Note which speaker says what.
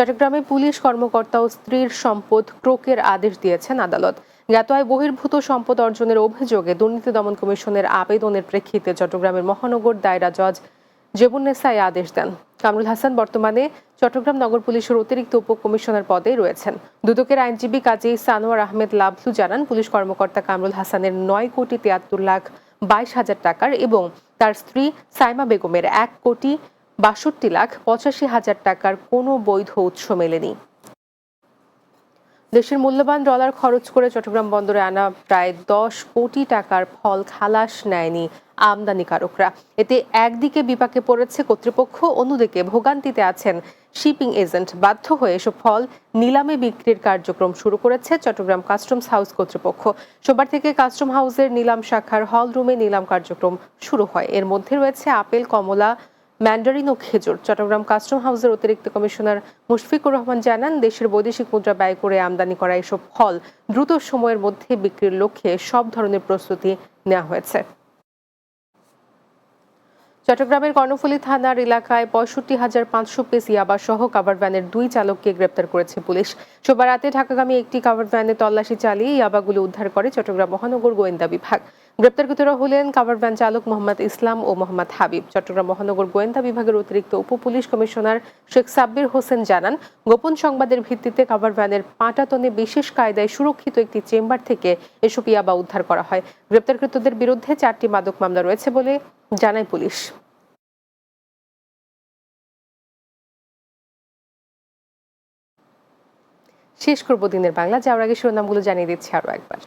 Speaker 1: চট্টগ্রামে পুলিশ কর্মকর্তা ও স্ত্রীর সম্পদ ক্রোকের আদেশ দিয়েছেন আদালত। জ্ঞাত আয় বহির্ভূত সম্পদ অর্জনের অভিযোগে দুর্নীতি দমন কমিশনের আবেদনের প্রেক্ষিতে চট্টগ্রামের মহানগর দায়রা জজ জেবুন্নেসা এই আদেশ দেন। কামরুল হাসান বর্তমানে চট্টগ্রাম নগর পুলিশের অতিরিক্ত উপকমিশনার পদে রয়েছেন। দুদকের আইনজীবী কাজী সানোয়ার আহমেদ লাভলু জানান, পুলিশ কর্মকর্তা কামরুল হাসানের 9,73,22,000 টাকার এবং তার স্ত্রী সাইমা বেগমের 1,62,85,000 টাকার কোনো বৈধ উৎস মেলেনি। দেশের মূল্যবান ডলার খরচ করে চট্টগ্রাম বন্দরে আনা প্রায় 10 কোটি টাকার ফল খালাস নেয়নি আমদানিকারকরা। এতে একদিকে বিপাকে পড়েছে কর্তৃপক্ষ, অন্যদিকে ভোগান্তিতে আছেন শিপিং এজেন্ট। বাধ্য হয়ে এসব ফল নিলামে বিক্রির কার্যক্রম শুরু করেছে চট্টগ্রাম কাস্টমস হাউস কর্তৃপক্ষ। সোমবার থেকে কাস্টম হাউসের নিলাম শাখার হল রুমে নিলাম কার্যক্রম শুরু হয়। এর মধ্যে রয়েছে আপেল, কমলা, ম্যান্ডারিন ও খেজুর। চট্টগ্রাম কাস্টম হাউসের অতিরিক্ত কমিশনার মুশফিকুর রহমান জানান, দেশের বৈদেশিক মুদ্রা ব্যয় করে আমদানি করা এসব ফল দ্রুত সময়ের মধ্যে বিক্রির লক্ষ্যে সব ধরনের প্রস্তুতি নেওয়া হয়েছে। চট্টগ্রামের কর্ণফুলী থানার এলাকায় 65,500 পিস ইয়াবা সহ কাভার ভ্যানের 2 চালককে গ্রেপ্তার করেছে পুলিশ। সোমবার রাতে ঢাকাগামী একটি কাভার ভ্যানে তল্লাশি চালিয়ে ইয়াবাগুলো উদ্ধার করে চট্টগ্রাম মহানগর গোয়েন্দা বিভাগ। গ্রেপ্তারকৃতরা হলেন কাভার ভ্যান চালক মোহাম্মদ ইসলাম ও মোহাম্মদ হাবিব। চট্টগ্রাম মহানগর গোয়েন্দা বিভাগের অতিরিক্ত উপপুলিশ কমিশনার শেখ সাব্বির হোসেন জানান, গোপন সংবাদের ভিত্তিতে কাভার ভ্যানের পাটাতনে বিশেষ কায়দায় সুরক্ষিত একটি চেম্বার থেকে এসব ইয়াবা উদ্ধার করা হয়। গ্রেপ্তারকৃতদের বিরুদ্ধে 4টি মাদক মামলা রয়েছে বলে জানায় পুলিশ। শেষ করব দিনের বাংলা, যাওয়ার আগে শিরোনামগুলো জানিয়ে দিচ্ছি আরো একবার।